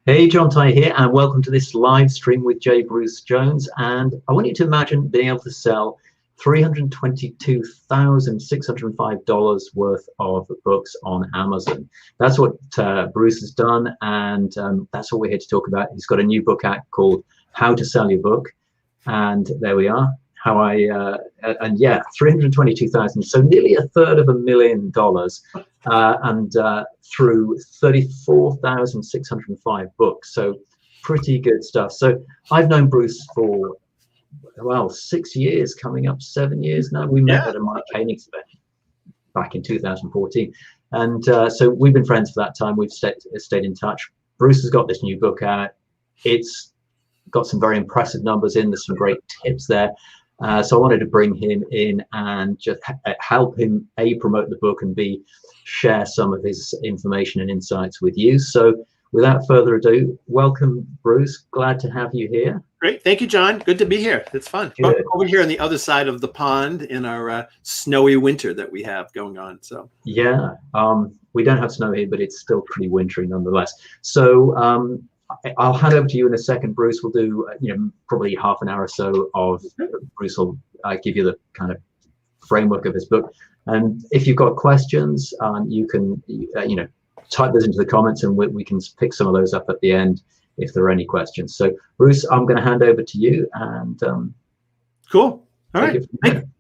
Hey, John Ty here, and welcome to this live stream with J. Bruce Jones. And I want you to imagine being able to sell $322,605 worth of books on Amazon. That's what Bruce has done, and that's what we're here to talk about. He's got a new book out called How to Sell Your Book, and there we are. And yeah, 322,000, so nearly $250,000, and through 34,605 books. So pretty good stuff. So I've known Bruce for, well, 6 years, coming up 7 years now. We met at a Mike Koenig's event back in 2014, and so we've been friends for that time. We've stayed in touch. Bruce has got this new book out. It's got some very impressive numbers in. There's some great tips there. So I wanted to bring him in and just help him A, promote the book, and B, share some of his information and insights with you. So without further ado, welcome, Bruce. Glad to have you here. Great. Thank you, John. Good to be here. It's fun. Good. Over here on the other side of the pond in our snowy winter that we have going on. So yeah, we don't have snow here, but it's still pretty wintry nonetheless. So I'll hand over to you in a second, Bruce. We'll do probably half an hour or so of Bruce will give you the kind of framework of his book, and if you've got questions, you can type those into the comments, and we can pick some of those up at the end if there are any questions. So Bruce, I'm going to hand over to you, and cool. All right.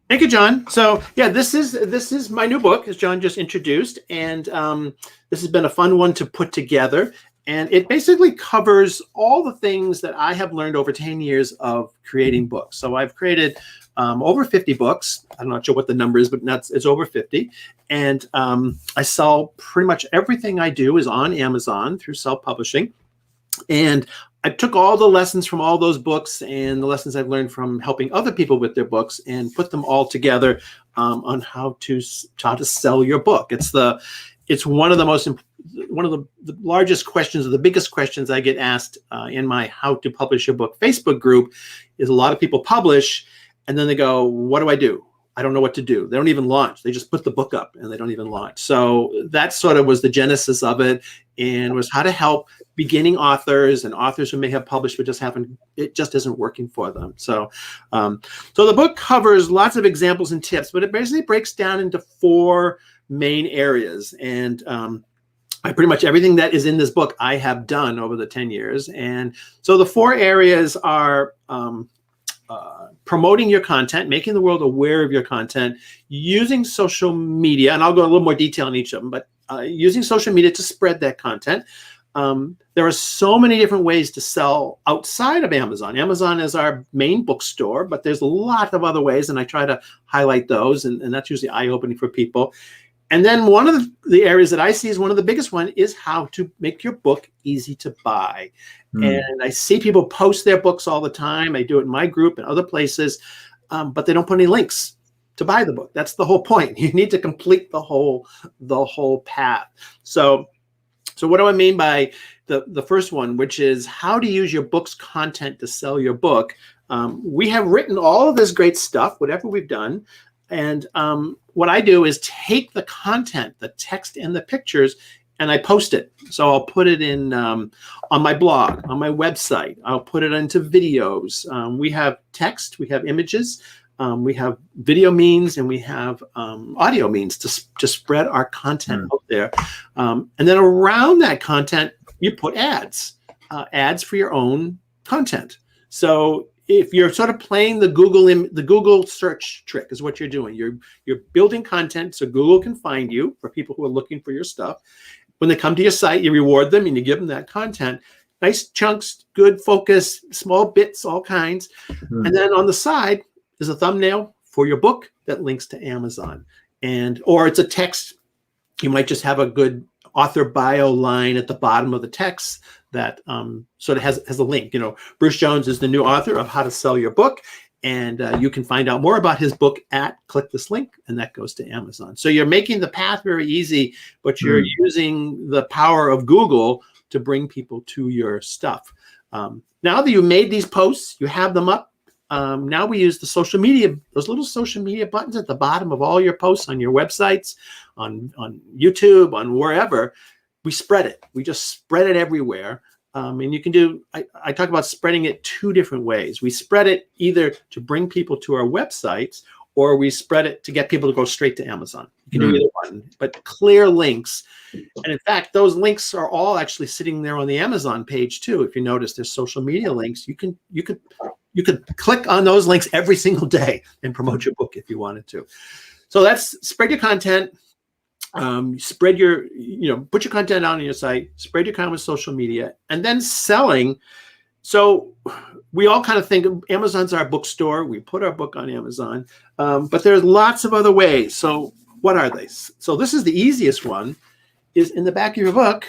Thank you, John. So yeah, this is my new book, as John just introduced, and this has been a fun one to put together. And it basically covers all the things that I have learned over 10 years of creating books. So I've created over 50 books. I'm not sure what the number is, but it's over 50. And I sell pretty much everything I do is on Amazon through self-publishing. And I took all the lessons from all those books and the lessons I've learned from helping other people with their books and put them all together on how to sell your book. It's one of the largest questions, or the biggest questions I get asked in my How to Publish Your Book Facebook group is a lot of people publish and then they go, what do I do? I don't know what to do. They don't even launch. They just put the book up and they don't even launch. So that sort of was the genesis of it, and was how to help beginning authors and authors who may have published but it just isn't working for them. So so the book covers lots of examples and tips, but it basically breaks down into 4 main areas. And pretty much everything that is in this book I have done over the 10 years. And so the 4 areas are promoting your content, making the world aware of your content, using social media, and I'll go a little more detail on each of them, but using social media to spread that content. There are so many different ways to sell outside of Amazon. Amazon is our main bookstore, but there's a lot of other ways, and I try to highlight those, and that's usually eye-opening for people. And then one of the areas that I see is one of the biggest one is how to make your book easy to buy. And I see people post their books all the time. I do it in my group and other places, but they don't put any links to buy the book. That's the whole point. You need to complete the whole path. So what do I mean by the first one, which is how to use your book's content to sell your book? We have written all of this great stuff, whatever we've done. And what I do is take the content, the text and the pictures, and I post it. So I'll put it in on my blog, on my website. I'll put it into videos. We have text, we have images, we have video means, and we have audio means to spread our content out there. And then around that content, you put ads for your own content. So if you're sort of playing the Google search trick is what you're doing. You're building content so Google can find you for people who are looking for your stuff. When they come to your site, you reward them and you give them that content. Nice chunks, good focus, small bits, all kinds. And then on the side is a thumbnail for your book that links to Amazon. Or it's a text. You might just have a good author bio line at the bottom of the text that sort of has a link. Bruce Jones is the new author of How to Sell Your Book, and you can find out more about his book click this link, and that goes to Amazon. So you're making the path very easy, but you're using the power of Google to bring people to your stuff. Now that you made these posts, you have them up. Now we use the social media, those little social media buttons at the bottom of all your posts on your websites, on YouTube, on wherever. We spread it. We just spread it everywhere. And you can do, I talk about spreading it two different ways. We spread it either to bring people to our websites, or we spread it to get people to go straight to Amazon. You can do either one, but clear links. And in fact, those links are all actually sitting there on the Amazon page too. If you notice, there's social media links. You could click on those links every single day and promote your book if you wanted to. So that's spread your content. Spread your, put your content out on your site, spread your content with social media, and then selling. So we all kind of think Amazon's our bookstore. We put our book on Amazon, but there's lots of other ways. So what are they? So this is the easiest one, is in the back of your book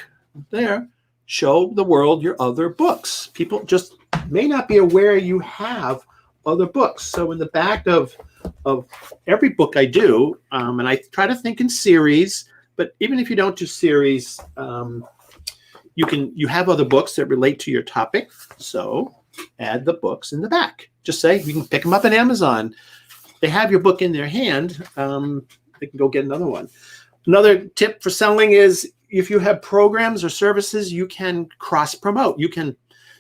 there, show the world your other books. People just may not be aware you have other books. So in the back of every book I do, and I try to think in series, but even if you don't do series, you have other books that relate to your topic. So add the books in the back. Just say you can pick them up on Amazon. They have your book in their hand. They can go get another one. Another tip for selling is if you have programs or services, you can cross promote. You can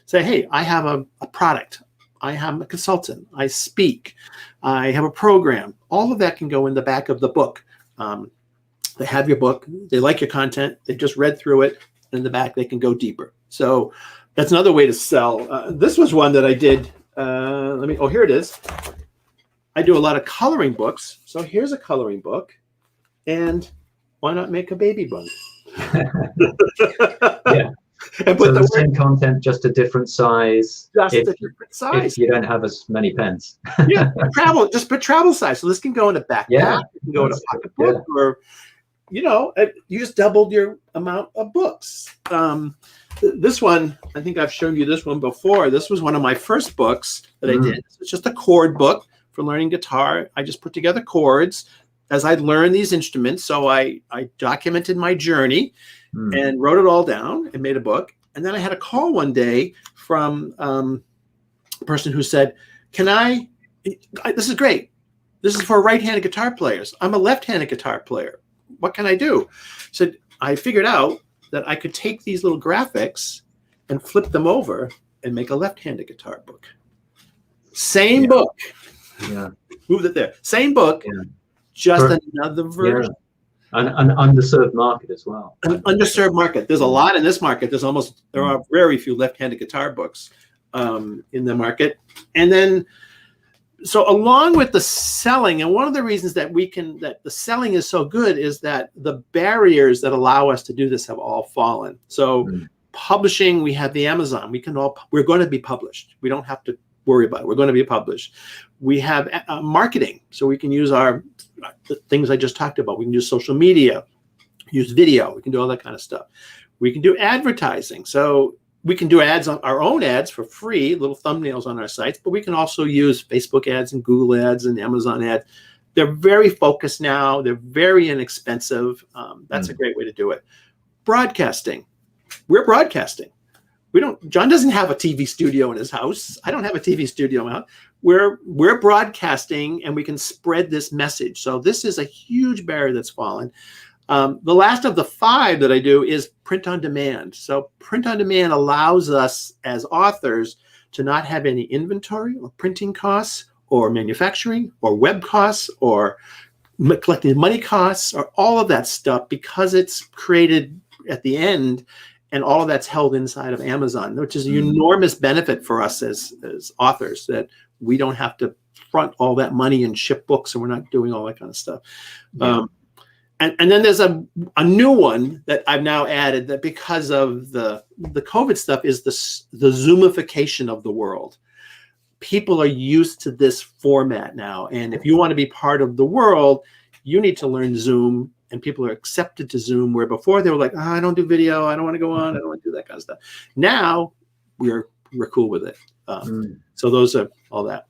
say, hey, I have a product. I am a consultant. I speak. I have a program. All of that can go in the back of the book. They have your book. They like your content. They just read through it. In the back, they can go deeper. So that's another way to sell. This was one that I did. Here it is. I do a lot of coloring books. So here's a coloring book. And why not make a baby book? Yeah. And put the same content, just a different size. If you don't have as many pens. Yeah, just put travel size. So this can go in a backpack. Yeah, it can go in a pocketbook, or you just doubled your amount of books. This one, I think I've shown you this one before. This was one of my first books that I did. It's just a chord book for learning guitar. I just put together chords as I learned these instruments. So I documented my journey and wrote it all down and made a book. And then I had a call one day from a person who said, this is great. This is for right-handed guitar players. I'm a left-handed guitar player. What can I do? So I figured out that I could take these little graphics and flip them over and make a left-handed guitar book. Same book. Yeah. Moved it there. Same book, just another version. Yeah. An underserved market as well. An underserved market. There's a lot in this market. There are very few left-handed guitar books in the market. And then, so along with the selling, and one of the reasons that the selling is so good is that the barriers that allow us to do this have all fallen. So publishing, we have the Amazon. We're going to be published. We don't have to worry about it. We're going to be published. We have marketing, so we can use the things I just talked about. We can use social media, use video. We can do all that kind of stuff. We can do advertising. So we can do ads on our own ads for free, little thumbnails on our sites, but we can also use Facebook ads and Google ads and Amazon ads. They're very focused now. They're very inexpensive. That's a great way to do it. Broadcasting. We're broadcasting. John doesn't have a TV studio in his house. I don't have a TV studio in my house. We're broadcasting, and we can spread this message. So this is a huge barrier that's fallen. The last of the 5 that I do is print on demand. So print on demand allows us as authors to not have any inventory or printing costs or manufacturing or web costs or collecting money costs or all of that stuff, because it's created at the end. And all of that's held inside of Amazon, which is an enormous benefit for us as authors, that we don't have to front all that money and ship books, and we're not doing all that kind of stuff. Yeah. And then there's a new one that I've now added, that because of the COVID stuff, is the Zoomification of the world. People are used to this format now. And if you want to be part of the world, you need to learn Zoom. And people are accepted to Zoom, where before they were like, I don't do video. I don't want to go on. I don't want to do that kind of stuff. Now we're cool with it. So those are all that.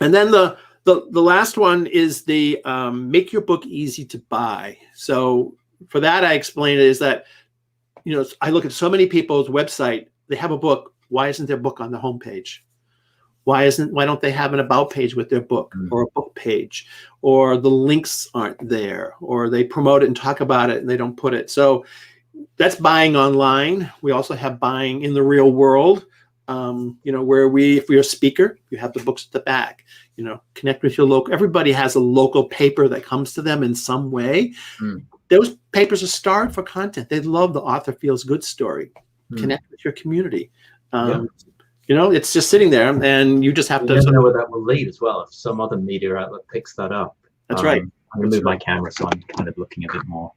And then the last one is the make your book easy to buy. So for that, I explain it is that, I look at so many people's website, they have a book. Why isn't their book on the homepage? Why don't they have an about page with their book, or a book page, or the links aren't there, or they promote it and talk about it and they don't put it? So that's buying online. We also have buying in the real world. Where if you're a speaker, you have the books at the back. Connect with your local. Everybody has a local paper that comes to them in some way. Those papers are starved for content. They love the author feels good story. Connect with your community. It's just sitting there, and you just have to. You never know where that will lead as well. If some other media outlet picks that up. That's right. I'm going to move my camera so I'm kind of looking a bit more.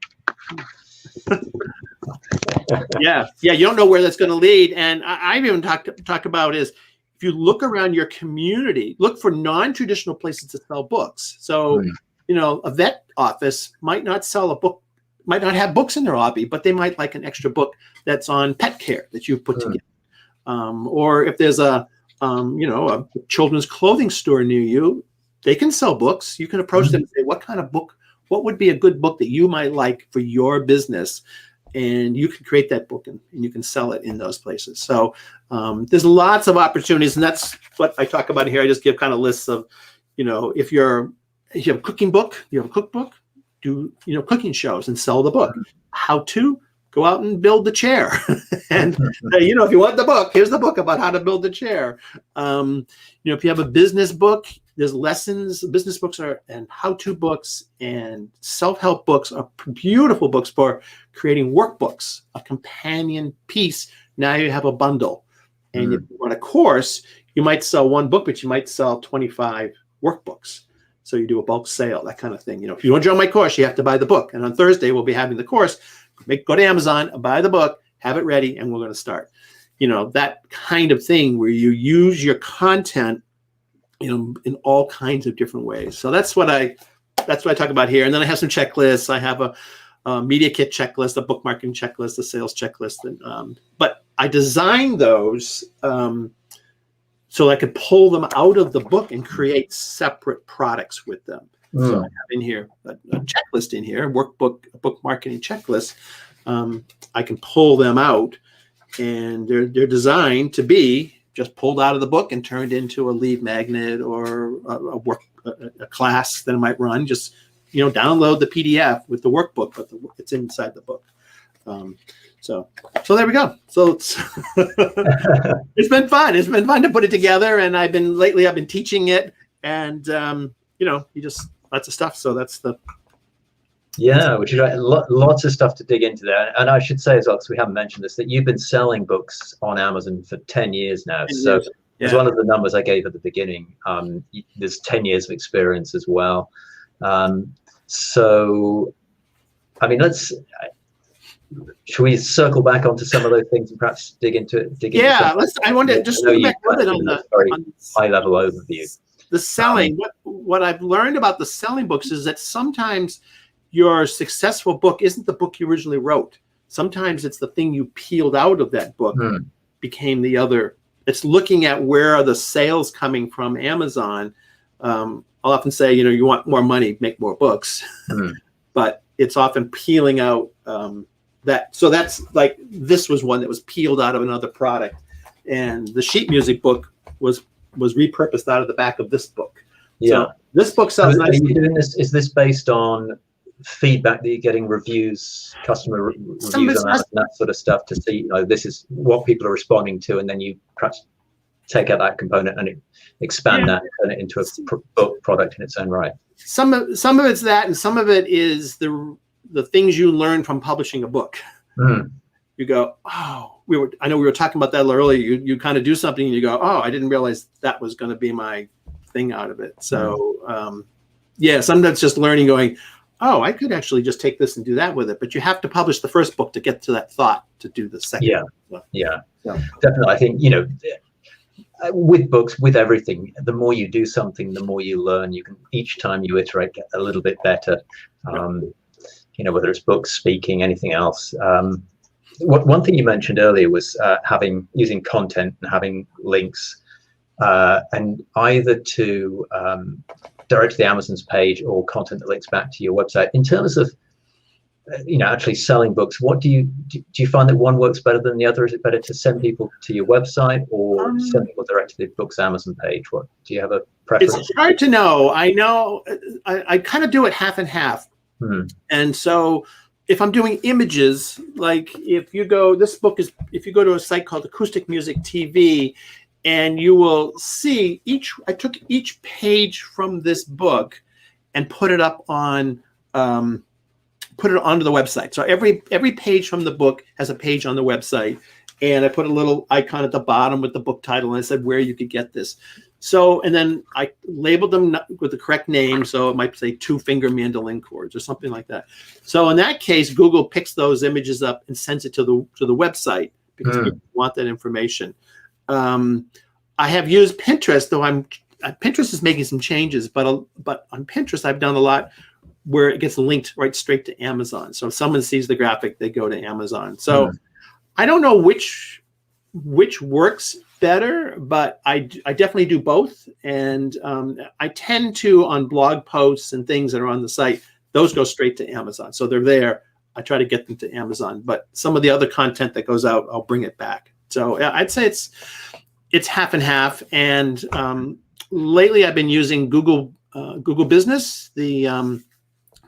Yeah. You don't know where that's going to lead. And I've even talked about is if you look around your community, look for non-traditional places to sell books. So, a vet office might not sell a book, might not have books in their hobby, but they might like an extra book that's on pet care that you've put together. Or if there's a children's clothing store near you, they can sell books. You can approach them and say, what kind of book, what would be a good book that you might like for your business? And you can create that book and you can sell it in those places. So there's lots of opportunities, and that's what I talk about here. I just give kind of lists of, if you have a cooking book, you have a cookbook, do cooking shows and sell the book. How to go out and build the chair, and if you want the book, here's the book about how to build the chair. If you have a business book, there's lessons. Business books and how-to books and self-help books are beautiful books for creating workbooks, a companion piece. Now you have a bundle, and if you want a course, you might sell one book, but you might sell 25 workbooks. So you do a bulk sale, that kind of thing. If you want to join my course, you have to buy the book. And on Thursday, we'll be having the course. Go to Amazon, buy the book, have it ready, and we're going to start. That kind of thing where you use your content, in all kinds of different ways. So that's what I talk about here. And then I have some checklists. I have a media kit checklist, a book marketing checklist, a sales checklist. And, but I designed those so I could pull them out of the book and create separate products with them. So I have in here a checklist in here, workbook, a book marketing checklist. I can pull them out, and they're designed to be just pulled out of the book and turned into a lead magnet or a class that I might run. Just download the PDF with the workbook, but it's inside the book. So there we go. So it's been fun. It's been fun to put it together, and lately I've been teaching it, and lots of stuff. So that's the. Yeah, which is right. Lots of stuff to dig into there. And I should say as well, because we haven't mentioned this, that you've been selling books on Amazon for 10 years now. So as one of the numbers I gave at the beginning, there's 10 years of experience as well. So, I mean, should we circle back onto some of those things and perhaps dig into it? I want to just go back a bit on the very high-level overview. The selling. What I've learned about the selling books is that sometimes your successful book isn't the book you originally wrote. Sometimes it's the thing you peeled out of that book became the other. It's looking at where are the sales coming from Amazon. I'll often say, you want more money, make more books. But it's often peeling out that. So that's like, this was one that was peeled out of another product. And the sheet music book was repurposed out of the back of this book. So this book sells nicely. Are you doing this? Is this based on feedback that you're getting, reviews, customer reviews on that sort of stuff to see, this is what people are responding to, and then you perhaps take out that component and expand that and turn it into a book product in its own right? Some of it's that, and some of it is the things you learn from publishing a book. You go, I know we were talking about that earlier. You kind of do something and you go, I didn't realize that was going to be my thing out of it. So sometimes just learning, going, I could actually just take this and do that with it. But you have to publish the first book to get to that thought to do the second. Definitely. I think with books, with everything, the more you do something, the more you learn. You can, each time you iterate, get a little bit better. Whether it's books, speaking, anything else. One thing you mentioned earlier was using content and having links, and either to direct to the Amazon's page or content that links back to your website. In terms of actually selling books, what do you find that one works better than the other? Is it better to send people to your website or send people direct to the book's Amazon page? What do you have a preference? It's hard to know. I know I kind of do it half and half. And so if I'm doing images, like if you go to a site called Acoustic Music TV, and you will see I took each page from this book and put it up on, put it onto the website. So every page from the book has a page on the website, and I put a little icon at the bottom with the book title, and I said where you could get this. So, and then I labeled them with the correct name. So it might say 2-finger mandolin chords or something like that. So in that case, Google picks those images up and sends it to the website because people want that information. I have used Pinterest, though Pinterest is making some changes, but on Pinterest, I've done a lot where it gets linked right straight to Amazon. So if someone sees the graphic, they go to Amazon. So I don't know which works better, but I definitely do both. And I tend to, on blog posts and things that are on the site, those go straight to Amazon. So they're there. I try to get them to Amazon, but some of the other content that goes out, I'll bring it back. So I'd say it's half and half. And lately I've been using Google Business, the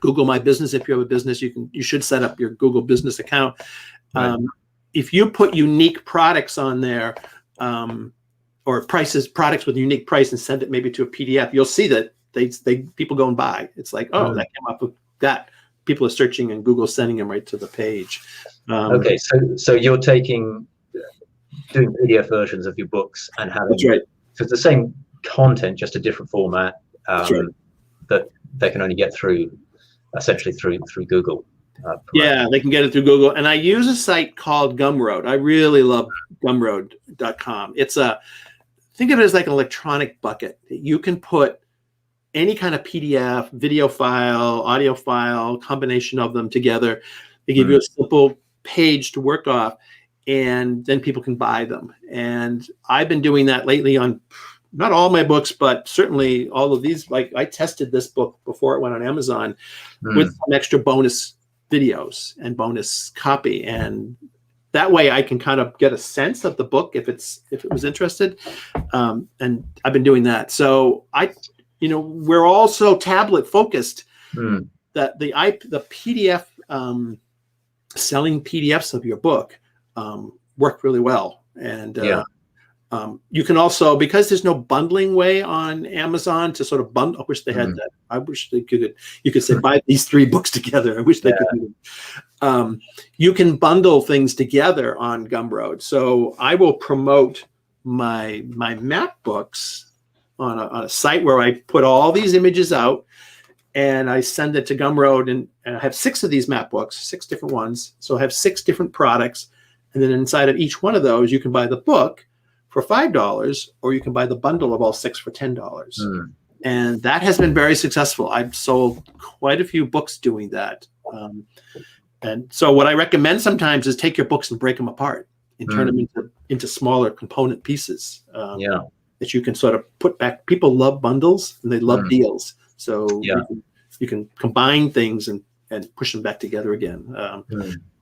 Google My Business. If you have a business, you should set up your Google Business account. Right. If you put unique products on there, or products with a unique price, and send it maybe to a PDF, you'll see that people go and buy. It's like, oh, that came up with that. People are searching and Google's sending them right to the page. Okay, so you're doing PDF versions of your books and having, that's right. So it's the same content, just a different format that they can only get essentially through Google. Yeah, they can get it through Google. And I use a site called Gumroad. I really love Gumroad.com. Think of it as like an electronic bucket. You can put any kind of PDF, video file, audio file, combination of them together. They give you a simple page to work off, and then people can buy them. And I've been doing that lately on not all my books, but certainly all of these. Like I tested this book before it went on Amazon with some extra bonus videos and bonus copy, and that way I can kind of get a sense of the book if it was interested, and I've been doing that. So we're also tablet focused. That the PDF selling PDFs of your book work really well, and you can also, because there's no bundling way on Amazon to sort of bundle. I wish they had that. I wish they could. You could say buy these 3 books together. I wish they could do them. You can bundle things together on Gumroad. So I will promote my map books on a site where I put all these images out, and I send it to Gumroad, and I have 6 of these map books, 6 different ones. So I have 6 different products, and then inside of each one of those, you can buy the book for $5, or you can buy the bundle of all 6 for $10. And that has been very successful. I've sold quite a few books doing that. And so what I recommend sometimes is take your books and break them apart and turn them into smaller component pieces that you can sort of put back. People love bundles and they love deals. So you can combine things and push them back together again.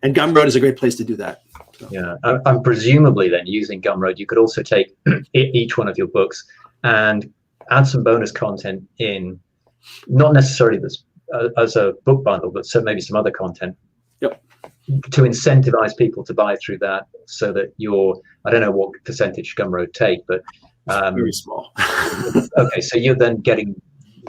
And Gumroad is a great place to do that. So. Yeah, and presumably then using Gumroad, you could also take each one of your books and add some bonus content in, not necessarily as a book bundle, but maybe some other content to incentivize people to buy through that, so that I don't know what percentage Gumroad take, but very small. Okay, so you're then getting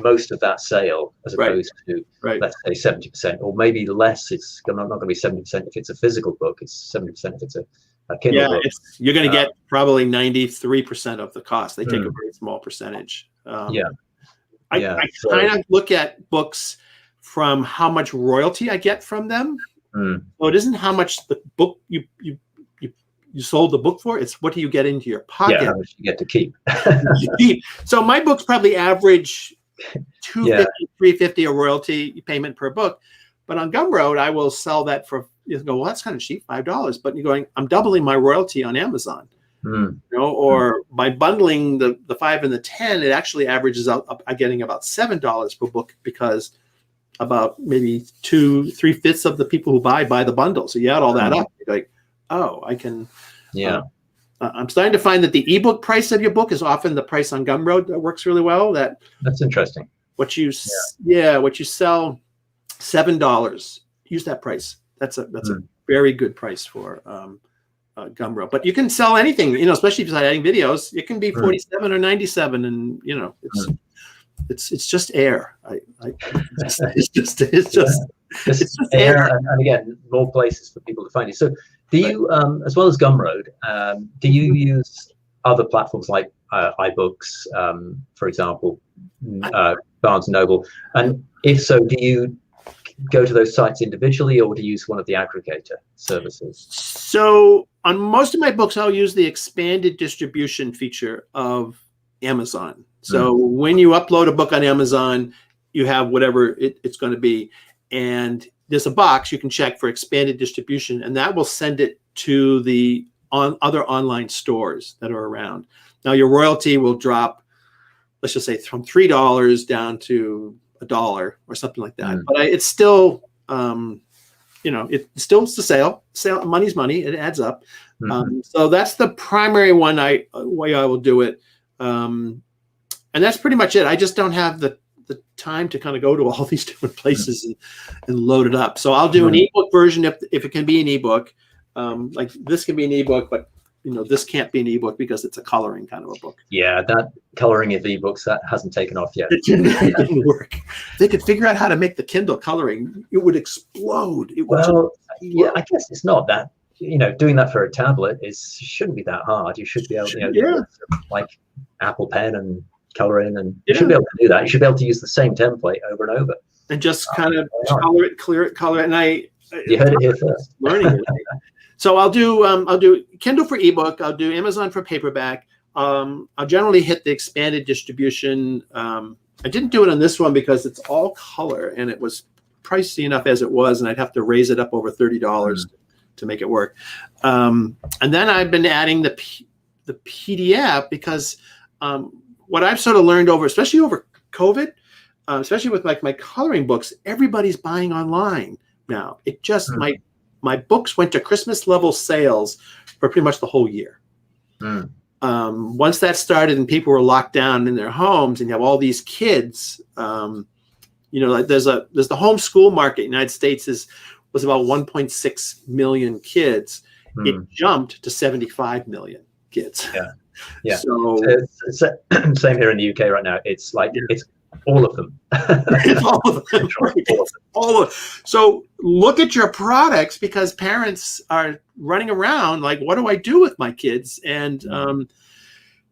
most of that sale as opposed to, let's say, 70%, or maybe less. It's not going to be 70% if it's a physical book. It's 70% if it's a Kindle book. You're going to get probably 93% of the cost. They take a very small percentage. I kind of look at books from how much royalty I get from them. So it isn't how much the book you sold the book for. It's what do you get into your pocket? Yeah, how much you get to keep. So my books probably average $250, $350 a royalty payment per book, but on Gumroad I will sell that for. You go, well, that's kind of cheap, $5. But you're going, I'm doubling my royalty on Amazon. Or by bundling the 5 and the 10, it actually averages out. I'm getting about $7 per book, because about maybe 3/5 of the people who buy the bundle. So you add all that up, you're like, oh, I can. I'm starting to find that the ebook price of your book is often the price on Gumroad that works really well. That's interesting. What you sell $7, use that price. That's a very good price for Gumroad. But you can sell anything, especially if you're adding videos. It can be 47 or 97, and it's just air. It's just air, and again, more places for people to find you. So, do you, as well as Gumroad, do you use other platforms like iBooks, for example, Barnes & Noble? And if so, do you go to those sites individually, or do you use one of the aggregator services? So on most of my books, I'll use the expanded distribution feature of Amazon. So when you upload a book on Amazon, you have whatever it's going to be, and there's a box you can check for expanded distribution, and that will send it to the other online stores that are around. Now your royalty will drop, let's just say, from $3 down to $1 or something like that. But it's still, it's the sale. Money's money. It adds up. So that's the primary way I will do it. And that's pretty much it. I just don't have the time to kind of go to all these different places and load it up. So I'll do an ebook version if it can be an ebook. Like this can be an ebook, but this can't be an ebook because it's a coloring kind of a book. Yeah, that coloring of ebooks, that hasn't taken off yet. It didn't work. If they could figure out how to make the Kindle coloring, it would explode. Yeah, I guess it's not that, doing that for a tablet shouldn't be that hard. You should be able to, like Apple Pen and color in, and you should be able to do that. You should be able to use the same template over and over. And just kind of color it, clear it, color it. And you heard it here first. Learning it. So I'll do Kindle for ebook. I'll do Amazon for paperback. I'll generally hit the expanded distribution. I didn't do it on this one because it's all color and it was pricey enough as it was, and I'd have to raise it up over $30 to make it work. And then I've been adding the PDF because what I've sort of learned especially over COVID, especially with like my coloring books, everybody's buying online now. It just my books went to Christmas level sales for pretty much the whole year. Once that started and people were locked down in their homes, and you have all these kids, like there's the homeschool market in the United States was about 1.6 million kids. It jumped to 75 million kids. Yeah. So it's same here in the UK right now. It's like it's all of them. all of them. All of. So look at your products, because parents are running around like, what do I do with my kids? And some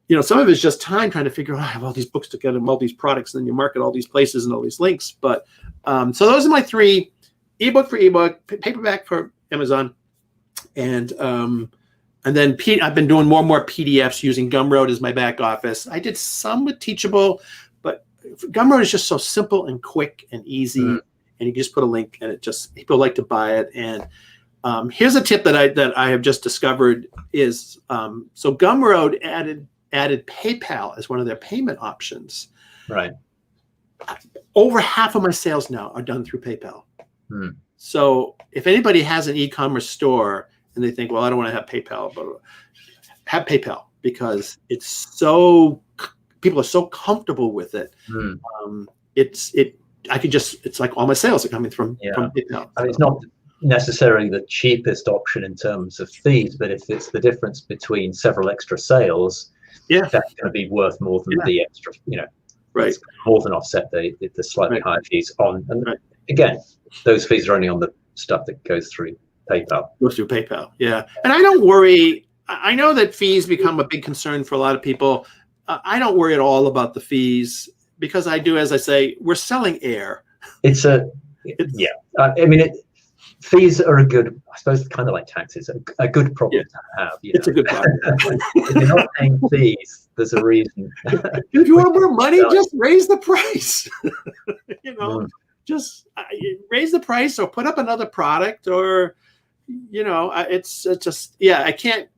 of it's just time trying to figure out, I have all these books to get them, all these products, and then you market all these places and all these links. But so those are my three: ebook for ebook, paperback for Amazon, and then I've been doing more and more PDFs using Gumroad as my back office. I did some with Teachable, but Gumroad is just so simple and quick and easy, and you just put a link, and people like to buy it. And here's a tip that I have just discovered is so Gumroad added PayPal as one of their payment options. Right. Over half of my sales now are done through PayPal. So if anybody has an e-commerce store and they think, well, I don't want to have PayPal, but have PayPal, because people are so comfortable with it. It's like all my sales are coming from PayPal. I mean, it's not necessarily the cheapest option in terms of fees, but if it's the difference between several extra sales, that's going to be worth more than the extra, right? More than offset the slightly higher fees on. And again, those fees are only on the stuff that goes through PayPal. Goes through PayPal, yeah. And I don't worry. I know that fees become a big concern for a lot of people. I don't worry at all about the fees, because I do, as I say, we're selling air. Fees are a good, I suppose, kind of like taxes, a good problem to have. It's a good problem. If you're not paying fees, there's a reason. If you want more money, just raise the price. Just raise the price, or put up another product, or it's just I can't.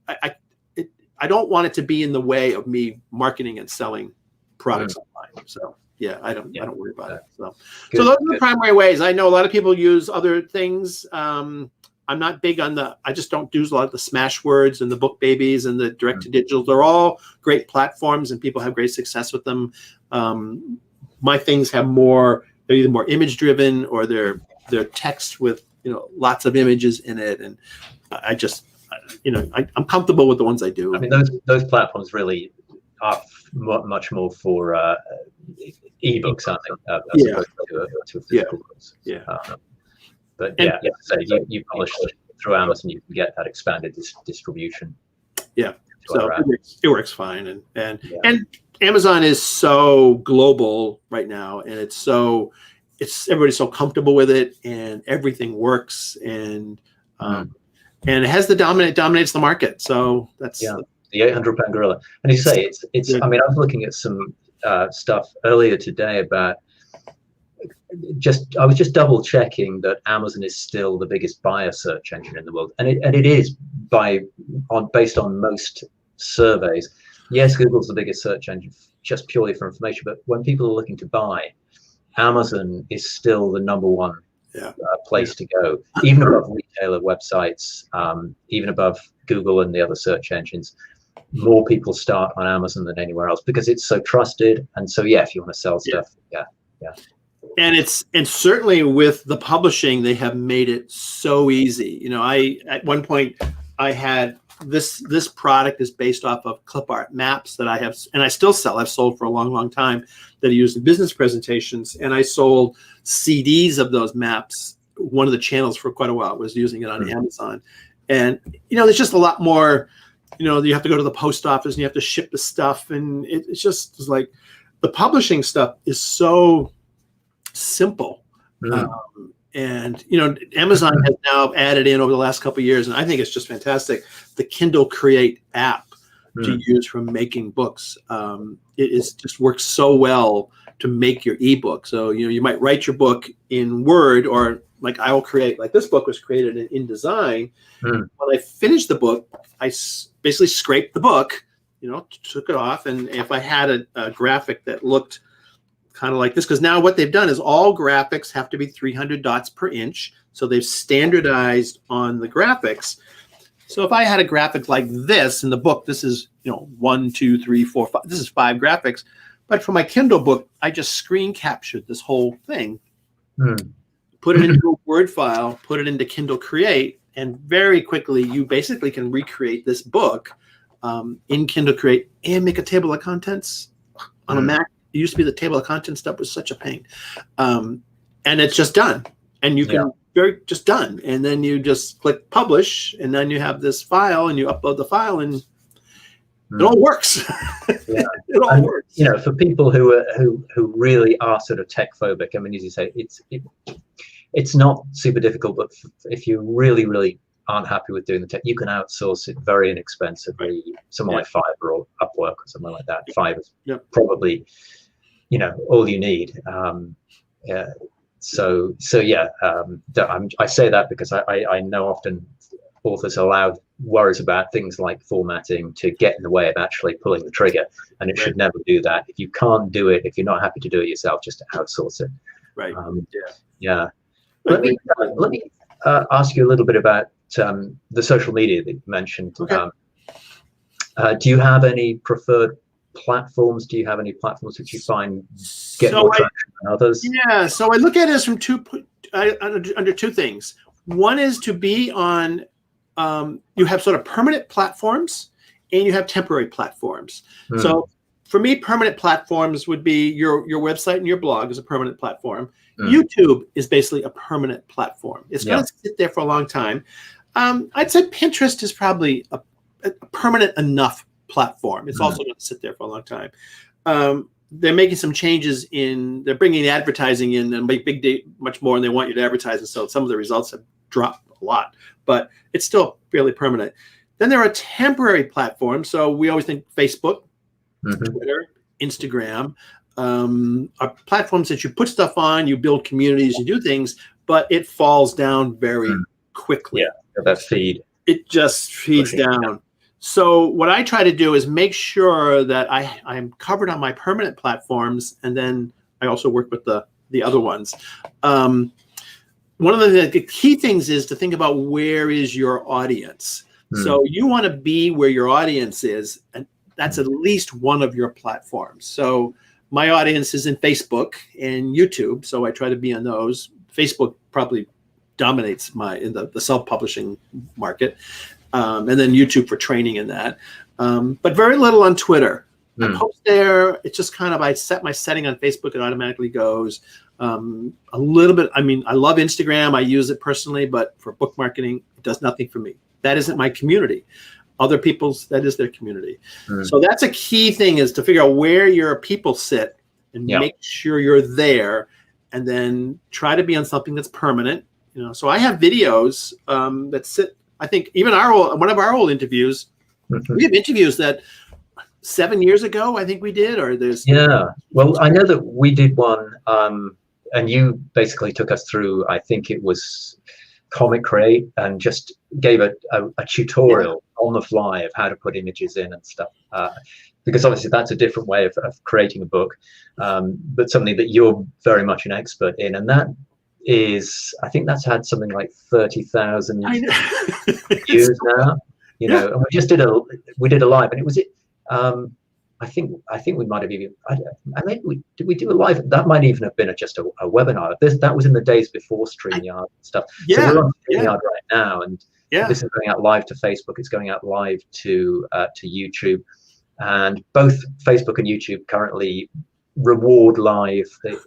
I don't want it to be in the way of me marketing and selling products online. So I don't worry about it. So those are the primary ways. I know a lot of people use other things. I'm not big on I just don't do a lot of the Smashwords and the Book Babies and the direct to digital. They're all great platforms and people have great success with them. My things have they're either more image driven, or they're text with lots of images in it, and I just, I'm comfortable with the ones I do. I mean, those platforms really are much more for ebooks, aren't they? As opposed to physical books. Yeah. But so you publish through Amazon, you can get that expanded distribution. Yeah. So it works fine, and Amazon is so global right now, and everybody's so comfortable with it, and everything works, and it has dominates the market. So that's the 800-pound gorilla. And you say it's. I mean, I was looking at some stuff earlier today about. I was just double checking that Amazon is still the biggest buyer search engine in the world, and it is based on most surveys. Yes, Google's the biggest search engine just purely for information, but when people are looking to buy, Amazon is still the number one place to go, even above retailer websites, even above Google and the other search engines. More people start on Amazon than anywhere else because it's so trusted, and so if you want to sell stuff, And certainly with the publishing, they have made it so easy. At one point I had this product is based off of clip art maps that I have, and I still sell. I've sold for a long, long time that I use in business presentations, and I sold CDs of those maps. One of the channels for quite a while was using it on Amazon, and there's just a lot more. You have to go to the post office and you have to ship the stuff, and it's like the publishing stuff is so simple. And Amazon has now added in over the last couple of years, and I think it's just fantastic, the Kindle Create app to use for making books. It just works so well to make your ebook. So you might write your book in Word, or like I will create, like this book was created in InDesign. When I finished the book, I basically scraped the book, took it off, and if I had a graphic that looked kind of like this, because now what they've done is all graphics have to be 300 dots per inch. So they've standardized on the graphics. So if I had a graphic like this in the book, this is 1, 2, 3, 4, 5. This is 5 graphics. But for my Kindle book, I just screen captured this whole thing, put it into a Word file, put it into Kindle Create, and very quickly you basically can recreate this book in Kindle Create and make a table of contents on a Mac. It used to be the table of contents stuff was such a pain. And it's just done. And you can just done. And then you just click publish, and then you have this file, and you upload the file, and it all works. It all works. For people who really are sort of tech phobic, I mean, as you say, it's not super difficult, but if you really, really aren't happy with doing the tech, you can outsource it very inexpensively. Somewhere like Fiverr or Upwork or something like that. Fiverr's probably all you need. I say that because I know often authors are allowed worries about things like formatting to get in the way of actually pulling the trigger, and it should never do that. If you can't do it, if you're not happy to do it yourself, just to outsource it. Let me ask you a little bit about the social media that you mentioned. Do you have any preferred platforms? Do you have any platforms that you find get more traction than others? Yeah, so I look at it as from under two things. One is to be on, you have sort of permanent platforms and you have temporary platforms. So for me, permanent platforms would be your website and your blog is a permanent platform. YouTube is basically a permanent platform. It's going to sit there for a long time. I'd say Pinterest is probably a permanent enough platform. It's also going to sit there for a long time. They're making some changes they're bringing advertising in and make much more, and they want you to advertise. And so some of the results have dropped a lot, but it's still fairly permanent. Then there are temporary platforms. So we always think Facebook, Twitter, Instagram are platforms that you put stuff on, you build communities, you do things, but it falls down very quickly. Yeah, that feed. It just feeds down. So what I try to do is make sure that I'm covered on my permanent platforms, and then I also work with the other ones. One of the key things is to think about where is your audience. So you want to be where your audience is, and that's at least one of your platforms. So my audience is in Facebook and YouTube, so I try to be on those. Facebook probably dominates in the self-publishing market, and then YouTube for training in that. But very little on Twitter. I post there. It's just kind of, I set my setting on Facebook. It automatically goes. A little bit. I mean, I love Instagram. I use it personally, but for book marketing, it does nothing for me. That isn't my community. Other people's, that is their community. So that's a key thing, is to figure out where your people sit and make sure you're there, and then try to be on something that's permanent. So I have videos that sit. I think even one of our old interviews, we have interviews that 7 years ago, I think we did, or there's. Yeah. Well, I know that we did one, and you basically took us through, I think it was Comic Create, and just gave a tutorial on the fly of how to put images in and stuff. Because obviously that's a different way of creating a book, but something that you're very much an expert in. And that is, I think that's had something like 30,000 views now. And we just did a live, and it was I think we might have even, did we do a live? That might even have been just a webinar. That was in the days before StreamYard and stuff. So we're on StreamYard right now, and this is going out live to Facebook. It's going out live to YouTube, and both Facebook and YouTube currently reward live. So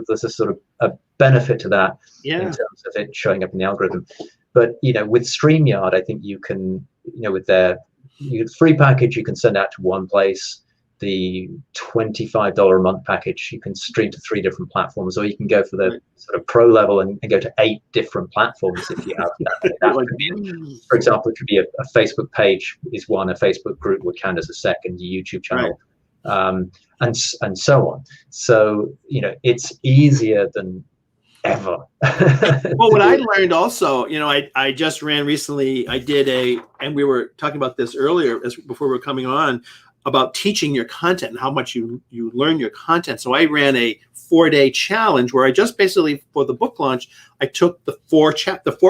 there's a sort of a benefit to that in terms of it showing up in the algorithm. But with StreamYard, I think you can, with their free package, you can send out to one place. The $25 a month package, you can stream to 3 different platforms, or you can go for the sort of pro level and go to 8 different platforms if you have that. For example, it could be a Facebook page is one, a Facebook group would count as a second, a YouTube channel, and so on. So it's easier than ever. Well, what I learned also, I just ran recently. I did and we were talking about this earlier before we were coming on, about teaching your content and how much you learn your content. So I ran a 4-day challenge where I just basically, for the book launch, I took the 4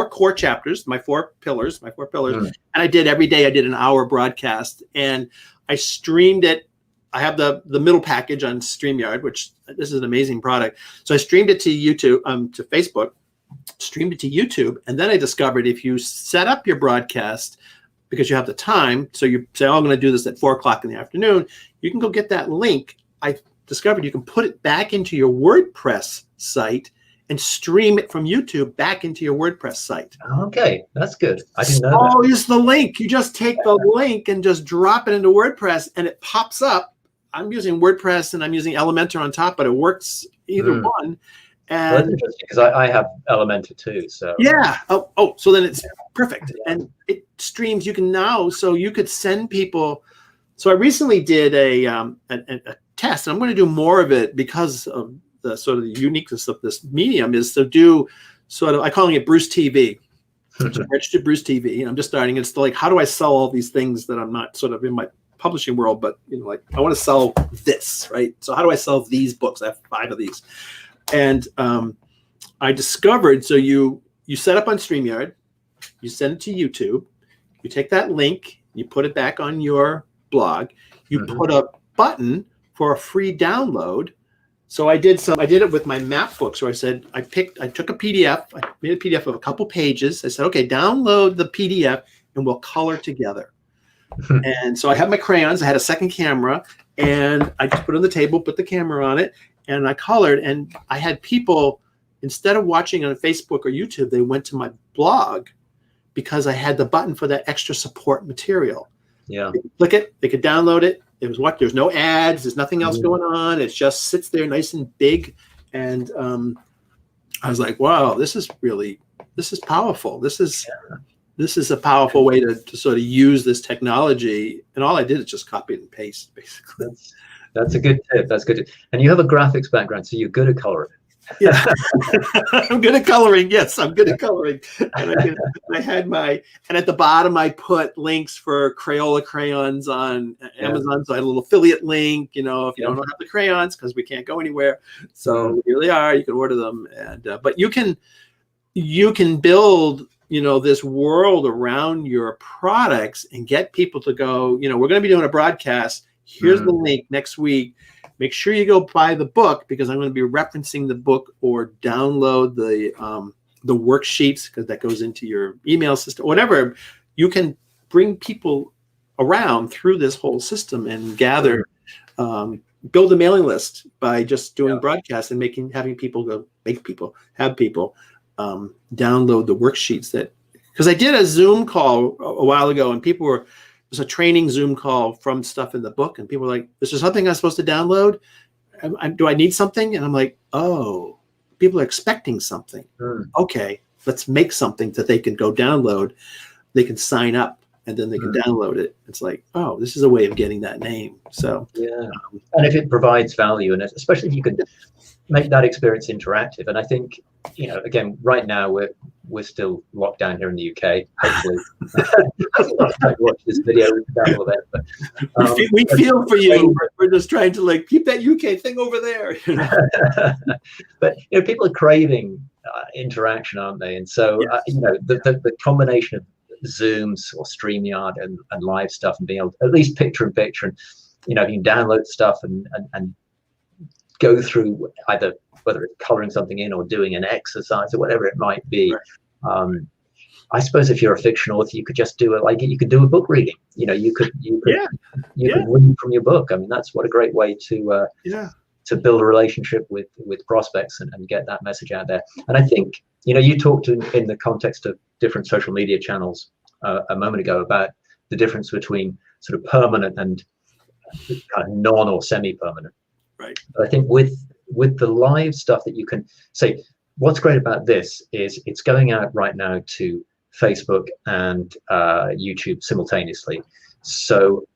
core chapters, my 4 pillars, and I did every day. I did an hour broadcast, and I streamed it. I have the middle package on StreamYard, which this is an amazing product. So I streamed it to YouTube, to Facebook, streamed it to YouTube, and then I discovered if you set up your broadcast, because you have the time, so you say, oh, I'm going to do this at 4 o'clock in the afternoon, you can go get that link. I discovered you can put it back into your WordPress site and stream it from YouTube back into your WordPress site. Okay, that's good. I didn't know that. Oh, use the link. You just take the link and just drop it into WordPress, and it pops up. I'm using WordPress and I'm using Elementor on top, but it works either one. And that's interesting, because I have Elementor too. So so then it's perfect, and it streams. You can now, so you could send people. So I recently did a test, and I'm going to do more of it because of the sort of the uniqueness of this medium. Is to do sort of, I'm calling it Bruce TV. So registered Bruce TV, and I'm just starting. It's like, how do I sell all these things that I'm not sort of in my publishing world, but like I want to sell this, right? So how do I sell these books? I have 5 of these. And I discovered, so you set up on StreamYard, you send it to YouTube, you take that link, you put it back on your blog, you put a button for a free download. So I did it with my map books, where I said, I took a PDF, I made a PDF of a couple pages. I said, okay, download the PDF and we'll color together. And so I have my crayons, I had a second camera, and I just put it on the table, put the camera on it, and I colored, and I had people, instead of watching on Facebook or YouTube, they went to my blog because I had the button for that extra support material. Yeah. They could click it, they could download it. It was there's no ads, there's nothing else going on. It just sits there nice and big. And I was like, wow, this is powerful. This is a powerful way to sort of use this technology. And all I did is just copy and paste, basically. That's a good tip. That's good. And you have a graphics background, so you're good at coloring. Yeah, I'm good at coloring. Yes, I'm good at coloring. And I had and at the bottom I put links for Crayola crayons on Amazon. So I had a little affiliate link, if you don't have the crayons, because we can't go anywhere. So here they are. You can order them, and but you can build this world around your products and get people to go. We're going to be doing a broadcast. Here's the link next week. Make sure you go buy the book, because I'm going to be referencing the book, or download the the worksheets, because that goes into your email system, whatever. You can bring people around through this whole system and gather, build a mailing list by just doing broadcasts and having people have people download the worksheets because I did a Zoom call a while ago, and it was a training Zoom call from stuff in the book, and people were like, "This is something I'm supposed to download. Do I need something?" And I'm like, "Oh, people are expecting something. Okay, let's make something that they can go download. They can sign up, and then they can download it." It's like, oh, this is a way of getting that name. So and if it provides value, and especially if you can make that experience interactive. And I think, again, right now we're still locked down here in the UK. Hopefully, watch this video. But, we feel for you. We're just trying to keep that UK thing over there. But people are craving interaction, aren't they? And so the combination of Zooms or StreamYard and live stuff, and being able to at least picture in picture, and you can download stuff and go through either whether it's coloring something in or doing an exercise or whatever it might be. I suppose if you're a fiction author, you could just do it you could do a book reading. You could read from your book. I mean, that's what a great way to build a relationship with prospects and get that message out there. And I think you talked in the context of different social media channels a moment ago about the difference between sort of permanent and kind of non or semi-permanent. Right. But I think with the live stuff that you can say, what's great about this is it's going out right now to Facebook and YouTube simultaneously. So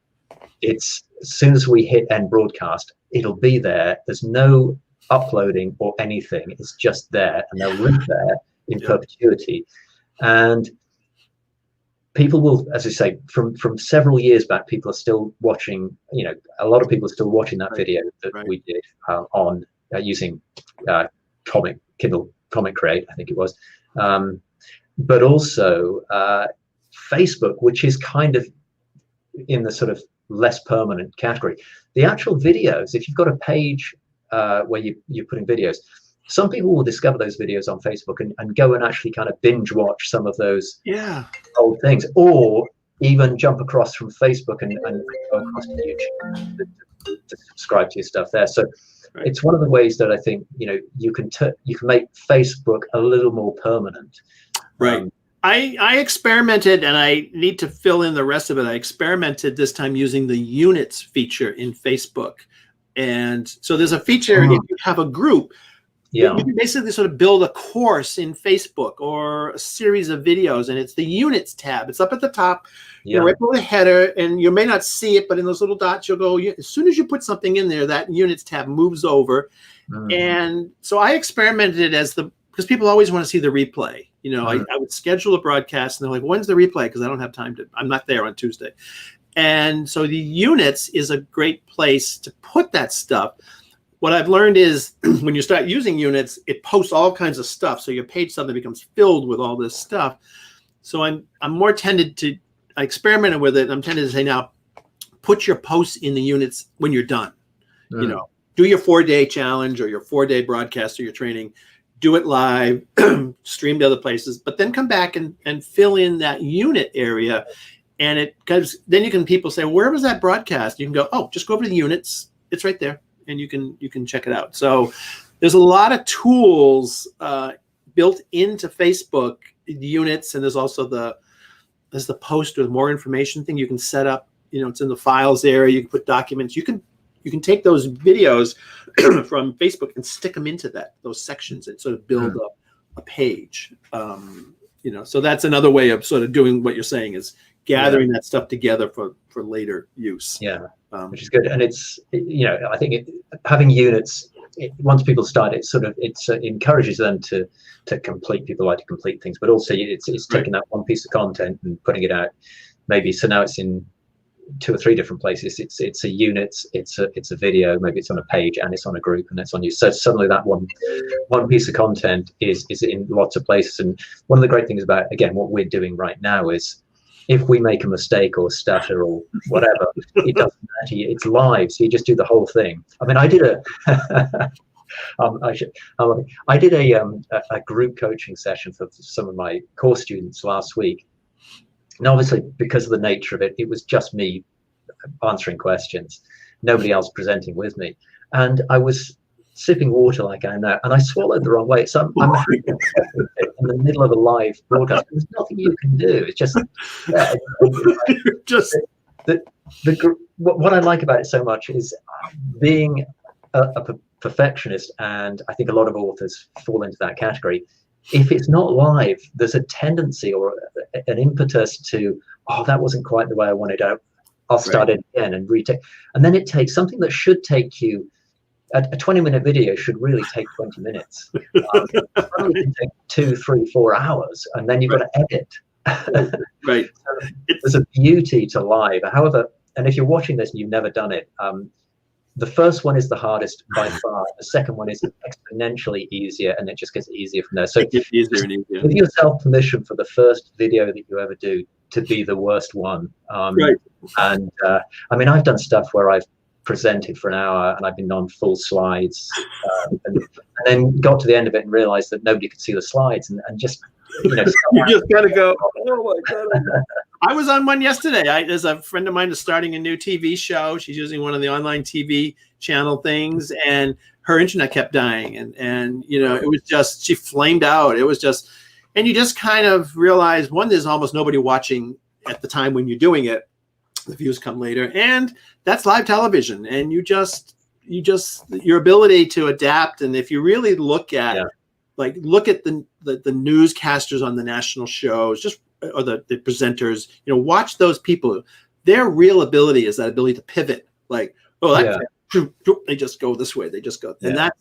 it's as soon as we hit end broadcast, it'll be there. There's no uploading or anything. It's just there, and they'll live there in perpetuity. And people will, as I say, from several years back, people are still watching. A lot of people are still watching that video that we did on using Kindle Comic Create, I think it was, but also Facebook, which is kind of in the sort of less permanent category. The actual videos, if you've got a page where you're putting videos, some people will discover those videos on Facebook and go and actually kind of binge watch some of those old things, or even jump across from Facebook and go across to YouTube to subscribe to your stuff there. So it's one of the ways that I think you can make Facebook a little more permanent. Right. I experimented, and I need to fill in the rest of it. I experimented this time using the units feature in Facebook. And so there's a feature, if you have a group, you can basically sort of build a course in Facebook or a series of videos, and it's the units tab. It's up at the top, right below the header, and you may not see it, but in those little dots, you'll go, as soon as you put something in there, that units tab moves over. And so I experimented because people always want to see the replay. I would schedule a broadcast, and they're like, when's the replay? Because I don't have time I'm not there on Tuesday. And so the units is a great place to put that stuff. What I've learned is when you start using units, it posts all kinds of stuff. So your page suddenly becomes filled with all this stuff. So I'm more tended to, I experimented with it. I'm tended to say, now put your posts in the units when you're done. Do your 4-day challenge or your 4-day broadcast or your training, do it live, stream to other places, but then come back and fill in that unit area. And then people say, where was that broadcast? You can go, just go over to the units. It's right there. And you can check it out. So there's a lot of tools built into Facebook units, and there's also the post with more information thing you can set up. It's in the files area. You can put documents. You can take those videos from Facebook and stick them into those sections and sort of build up a page. So that's another way of sort of doing what you're saying, is gathering that stuff together for later use. Which is good. And it's I think having units, once people start, it encourages them to complete. People like to complete things, but also it's taking that one piece of content and putting it out. Maybe so now it's in 2 or 3 different places. It's a unit, it's a video, maybe it's on a page, and it's on a group, and it's on you. So suddenly that one piece of content is in lots of places. And one of the great things about, again, what we're doing right now is, if we make a mistake or stutter or whatever, it doesn't matter. It's live, so you just do the whole thing. I mean, I did I did a group coaching session for some of my course students last week. And obviously, because of the nature of it, it was just me answering questions, nobody else presenting with me. And I was sipping water like I am now, and I swallowed the wrong way. So I'm in the middle of a live broadcast. There's nothing you can do. It's just what I like about it so much is being a perfectionist, and I think a lot of authors fall into that category. If it's not live, there's a tendency or an impetus to, oh, that wasn't quite the way I wanted it. I'll start it again and retake. And then it takes something that should take you, a 20-minute video should really take 20 minutes. It can take 2, 3, 4 hours, and then you've got to edit. Right. So there's a beauty to live. However, and if you're watching this and you've never done it, the first one is the hardest by far. The second one is exponentially easier, and it just gets easier from there. So it gets easier and easier. Give yourself permission for the first video that you ever do to be the worst one. Right. And I mean, I've done stuff where I've presented for an hour and I've been on full slides, and then got to the end of it and realized that nobody could see the slides, and just, you know, you just gotta go, oh my God. I was on one yesterday. There's a friend of mine is starting a new TV show. She's using one of the online TV channel things, and her internet kept dying, and you know, it was just, she flamed out. It was just, and you just kind of realize, one, there's almost nobody watching at the time when you're doing it. The views come later, and that's live television, and your ability to adapt. And if you really look at look at the newscasters on the national shows, or the presenters, you know, watch those people. Their real ability is that ability to pivot. Like, oh, they just go this way. They just go, and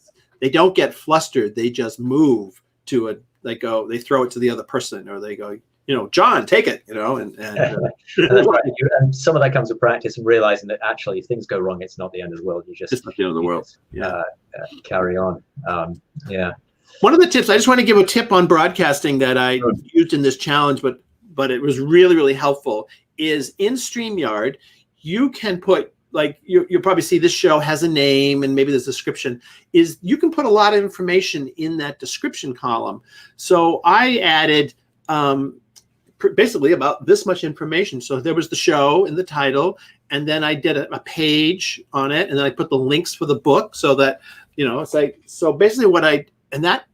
they don't get flustered. They just move to they throw it to the other person, or they go, you know, John, take it, you know, and that's right. And some of that comes with practice and realizing that actually, if things go wrong, it's not the end of the world. It's not the end of the world. Carry on. One of the tips, I just want to give a tip on broadcasting that I used in this challenge, but it was really, really helpful, is in StreamYard, you can put, like, you'll probably see this show has a name and maybe there's a description, is you can put a lot of information in that description column. So I added basically about this much information. So there was the show in the title, and then I did a page on it, and then I put the links for the book, so that, you know, it's like, so basically and that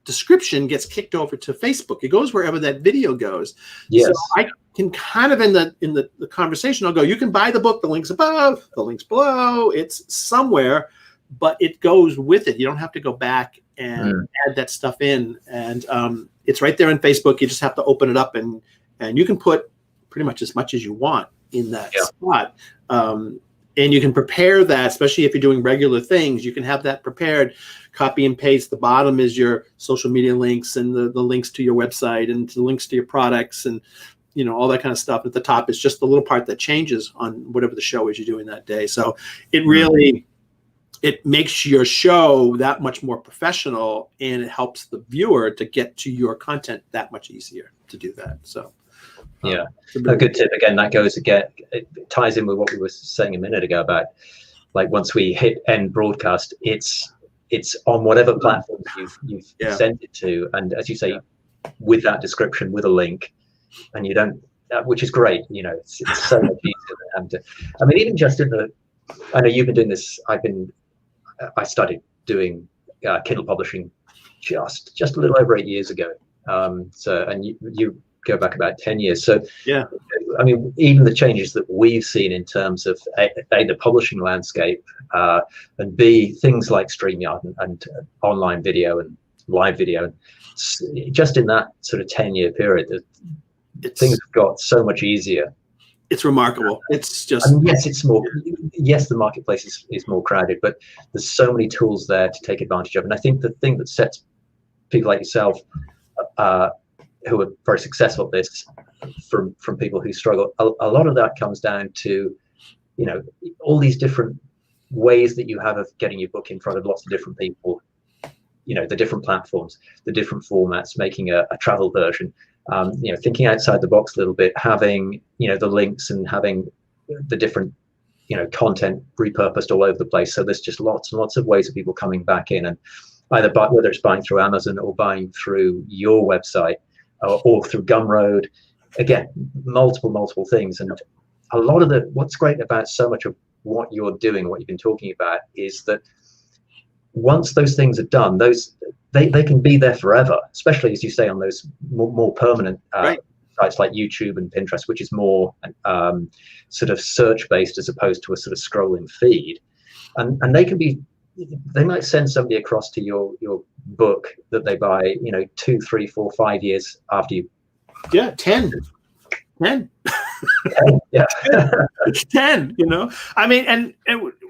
description gets kicked over to Facebook. It goes wherever that video goes. Yes. So I can kind of in the conversation, I'll go, you can buy the book, the link's above, the link's below, it's somewhere, but it goes with it. You don't have to go back and add that stuff in. And it's right there on Facebook. You just have to open it up, and you can put pretty much as much as you want in that spot. And you can prepare that, especially if you're doing regular things, you can have that prepared, copy and paste. The bottom is your social media links and the links to your website and the links to your products and, you know, all that kind of stuff. At the top is just the little part that changes on whatever the show is you're doing that day. So it really, it makes your show that much more professional, and it helps the viewer to get to your content that much easier to do that. So a good tip. Again, that goes again, it ties in with what we were saying a minute ago about, like, once we hit end broadcast, it's on whatever platform you've sent it to, and as you say, with that description, with a link, and you don't, which is great. You know, it's so much easier than having to. I mean, even just in the, I know you've been doing this. I started doing Kindle publishing just a little over 8 years ago. And you go back about 10 years. So I mean, even the changes that we've seen in terms of A, the publishing landscape, and B, things like StreamYard and online video and live video, just in that sort of 10-year period, things have got so much easier. It's remarkable. It's just, I mean, yes, the marketplace is more crowded, but there's so many tools there to take advantage of. And I think the thing that sets people like yourself, who are very successful at this, from people who struggle, a lot of that comes down to, you know, all these different ways that you have of getting your book in front of lots of different people, you know, the different platforms, the different formats, making a travel version, thinking outside the box a little bit, having, the links and having the different content repurposed all over the place. So there's just lots and lots of ways of people coming back in, and either whether it's buying through Amazon or buying through your website or through Gumroad. Again, multiple things. And a lot of what's great about so much of what you're doing, what you've been talking about, is that once those things are done, they can be there forever, especially, as you say, on those more permanent right. sites like YouTube and Pinterest, which is more sort of search based as opposed to a sort of scrolling feed. And they might send somebody across to your book that they buy 2, 3, 4, 5 years after you. 10. Yeah. 10, I mean, and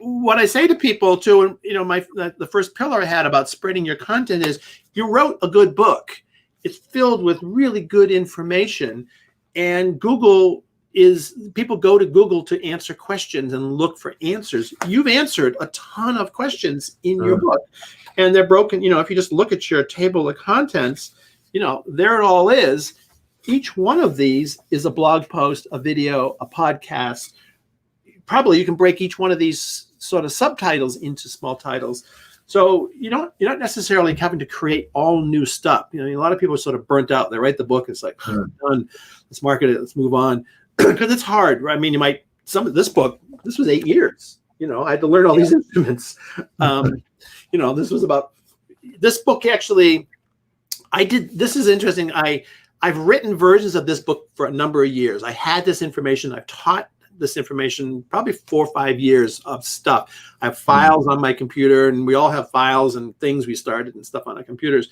what I say to people too, the first pillar I had about spreading your content is you wrote a good book. It's filled with really good information, and people go to Google to answer questions and look for answers. You've answered a ton of questions in your book, and they're broken. If you just look at your table of contents, there it all is. Each one of these is a blog post, a video, a podcast. Probably you can break each one of these sort of subtitles into small titles. So you're not necessarily having to create all new stuff. A lot of people are sort of burnt out. They write the book. It's like, done. Let's market it. Let's move on. Because it's hard. Right? I mean, this book, this was 8 years. I had to learn all these instruments. This book actually, this is interesting. I've written versions of this book for a number of years. I had this information. I've taught this information probably 4 or 5 years of stuff. I have files on my computer, and we all have files and things we started and stuff on our computers.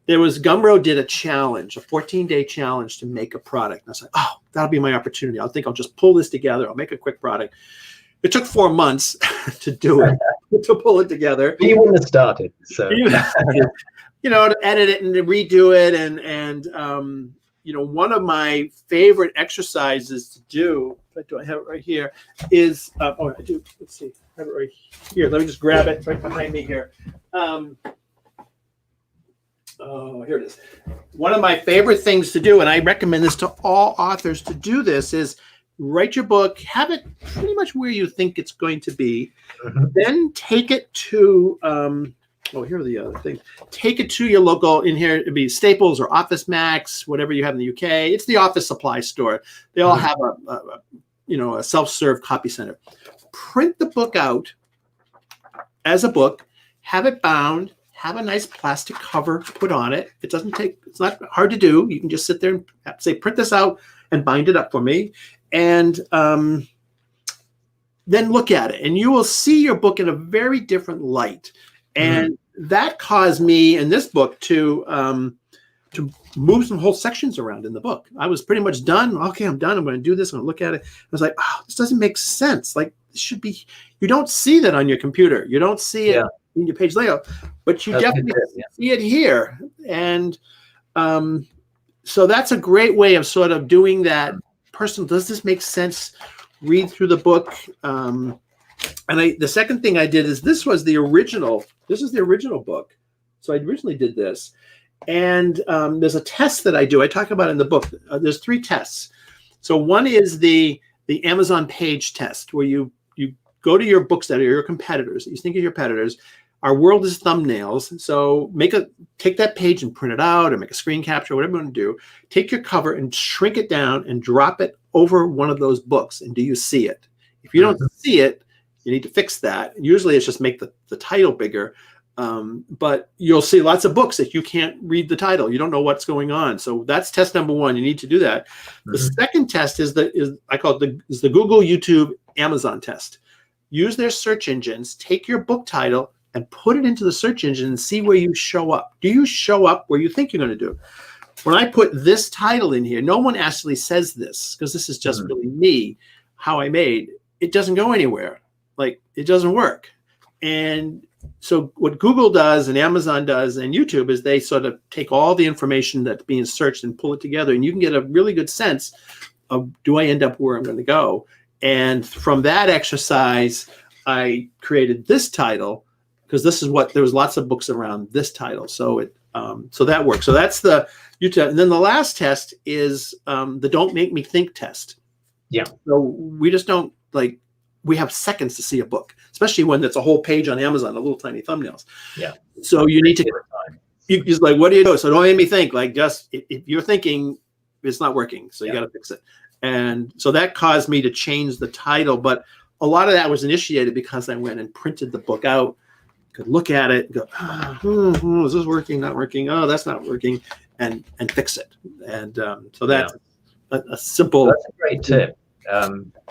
Gumroad did a challenge, a 14-day challenge to make a product. And I was like, oh, that'll be my opportunity. I think I'll just pull this together. I'll make a quick product. It took 4 months to do it, to pull it together. You wouldn't have started. So. To edit it and to redo it. And one of my favorite exercises to do, do I have it right here, is, I do, let's see, I have it right here. Let me just grab it. It's right behind me here. Here it is. One of my favorite things to do, and I recommend this to all authors to do this, is write your book, have it pretty much where you think it's going to be, then take it to, here are the other things. Take it to your local, in here, it'd be Staples or Office Max, whatever you have in the UK. It's the office supply store. They all have a self-serve copy center. Print the book out as a book, have it bound, have a nice plastic cover put on it. It's not hard to do. You can just sit there and say, print this out and bind it up for me. And then look at it. And you will see your book in a very different light. And that caused me in this book to move some whole sections around in the book. I was pretty much done. Okay, I'm done. I'm going to do this. I'm going to look at it. I was like, oh, this doesn't make sense. Like, this should be, you don't see that on your computer. You don't see it in your page layout, but you definitely see it here. And so that's a great way of sort of doing that. Does this make sense? Read through the book. And the second thing I did is this is the original book. So I originally did this. And there's a test that I do. I talk about it in the book. There's 3 tests. So one is the Amazon page test, where you go to your books that are your competitors. You think of your competitors. Our world is thumbnails. So take that page and print it out, or make a screen capture, whatever you want to do. Take your cover and shrink it down and drop it over one of those books. And do you see it? If you don't see it, you need to fix that. Usually it's just make the title bigger. But you'll see lots of books that you can't read the title. You don't know what's going on. So that's test number 1. You need to do that. The second test is I call it the Google, YouTube, Amazon test. Use their search engines. Take your book title and put it into the search engine and see where you show up. Do you show up where you think you're going to do? When I put this title in here, no one actually says this, because this is just really me, how I made. It doesn't go anywhere. Like, it doesn't work. And so what Google does and Amazon does and YouTube is they sort of take all the information that's being searched and pull it together. And you can get a really good sense of, do I end up where I'm going to go? And from that exercise, I created this title, because there was lots of books around this title. So so that works. So that's the YouTube. And then the last test is the Don't Make Me Think test. Yeah. So we just don't, like, we have seconds to see a book, especially when it's a whole page on Amazon, the little tiny thumbnails. Yeah. So you need to, you just like, what do you do? So don't make me think, like, just if you're thinking it's not working, so you got to fix it. And so that caused me to change the title. But a lot of that was initiated because I went and printed the book out, could look at it, and go, is this working, not working? Oh, that's not working, and fix it. And so that's a simple. That's a great tip.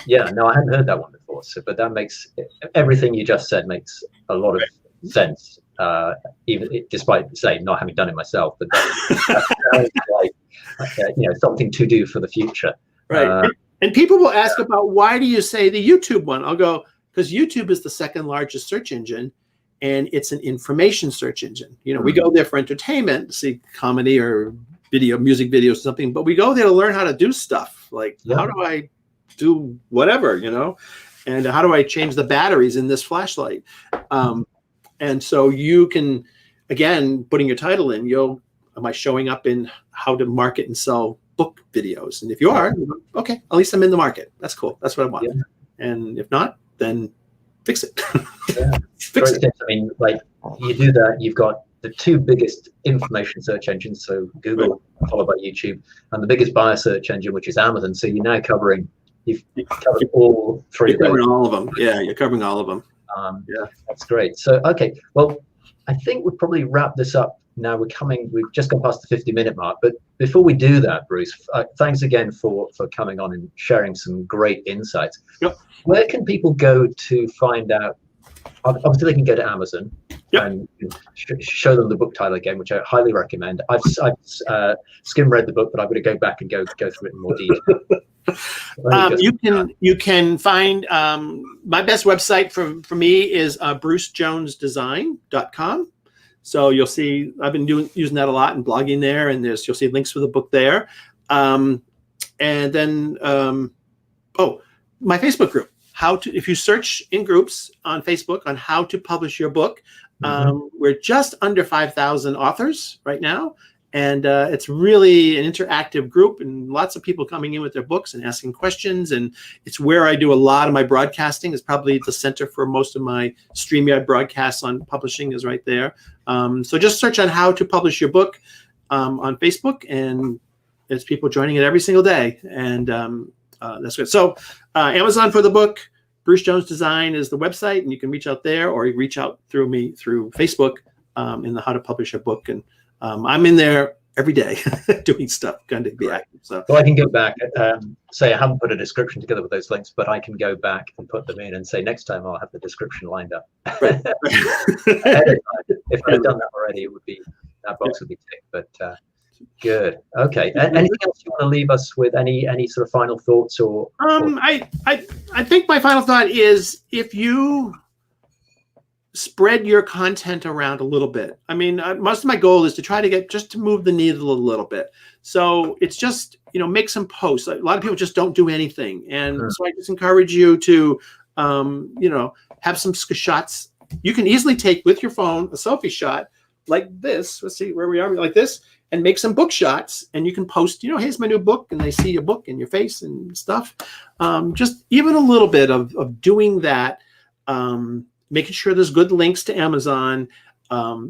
Yeah, no, I hadn't heard that one before. So, but that makes everything you just said makes a lot of sense. Even despite saying not having done it myself, but that sounds like something to do for the future. Right. And people will ask about, why do you say the YouTube one? I'll go, because YouTube is the second largest search engine, and it's an information search engine. We go there for entertainment, to see comedy or music videos or something, but we go there to learn how to do stuff. Like, how do I do whatever, and how do I change the batteries in this flashlight? And so you can, again, putting your title in, am I showing up in how to market and sell book videos? And if you are, okay, at least I'm in the market. That's cool. That's what I want. Yeah. And if not, then fix it. Fix it. I mean, like, you do that, you've got the two biggest information search engines, so Google, followed by YouTube, and the biggest buyer search engine, which is Amazon. So you're now covering, you've covered all three. You're covering all of them. Yeah, you're covering all of them. That's great. So, okay, well, I think we'll probably wrap this up now. We've just gone past the 50-minute mark, but before we do that, Bruce, thanks again for coming on and sharing some great insights. Yep. Where can people go to find out? Obviously, they can go to Amazon and show them the book title again, which I highly recommend. I've skim read the book, but I'm going to go back and go through it in more detail. You can find my best website for me is brucejonesdesign.com. So you'll see I've been using that a lot and blogging there, and you'll see links for the book there. And then my Facebook group. If you search in groups on Facebook on how to publish your book, we're just under 5,000 authors right now. And it's really an interactive group, and lots of people coming in with their books and asking questions. And it's where I do a lot of my broadcasting. It's probably the center for most of my StreamYard broadcasts on publishing is right there. So just search on how to publish your book on Facebook, and there's people joining it every single day. And that's good. So Amazon for the book, Bruce Jones Design is the website, and you can reach out there, or you reach out through me through Facebook in the How to Publish a Book. And I'm in there every day doing stuff, going to be active. So I can go back, say I haven't put a description together with those links, but I can go back and put them in and say next time I'll have the description lined up. Right. If I had done that already, that box would be ticked. But good. Okay. Anything else you want to leave us with? Any sort of final thoughts or? I think my final thought is, if you spread your content around a little bit. I mean, most of my goal is to try to move the needle a little bit. So it's just, make some posts. A lot of people just don't do anything. And so I just encourage you to, have some shots. You can easily take with your phone a selfie shot like this. Let's see where we are, like this, and make some book shots. And you can post, here's my new book, and they see your book in your face and stuff. Just even a little bit of doing that, making sure there's good links to Amazon.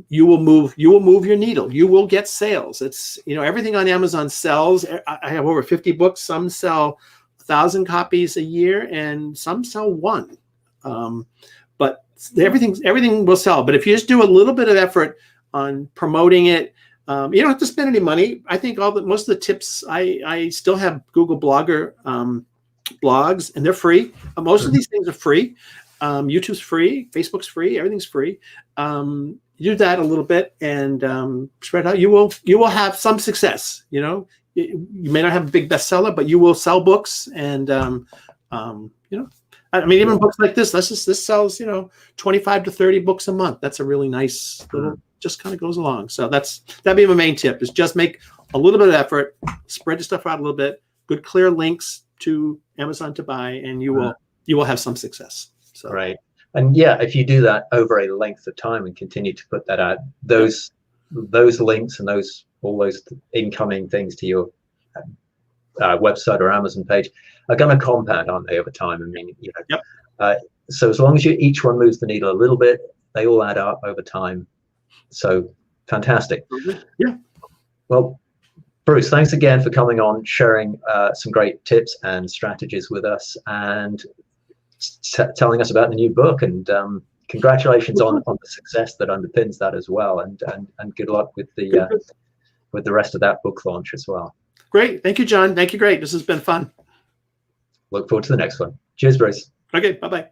You will move your needle. You will get sales. It's, everything on Amazon sells. I have over 50 books. Some sell 1,000 copies a year, and some sell one. But everything will sell. But if you just do a little bit of effort on promoting it, you don't have to spend any money. I think most of the tips, I still have Google Blogger blogs, and they're free. Most of these things are free. YouTube's free, Facebook's free, everything's free. You do that a little bit and spread out. You will have some success. You may not have a big bestseller, but you will sell books. And even books like this. This sells 25 to 30 books a month. That's a really nice little. Just kind of goes along. So that'd be my main tip: is just make a little bit of effort, spread your stuff out a little bit, good clear links to Amazon to buy, and you will have some success. So. Right. And if you do that over a length of time and continue to put that out, those links and all those incoming things to your website or Amazon page are going to compound, aren't they, over time? I mean, So as long as each one moves the needle a little bit, they all add up over time. So fantastic. Yeah. Well, Bruce, thanks again for coming on, sharing some great tips and strategies with us, and telling us about the new book. And congratulations on the success that underpins that as well. And good luck with the rest of that book launch as well. Great. Thank you, John. Thank you. Great. This has been fun. Look forward to the next one. Cheers, Bruce. Okay. Bye-bye.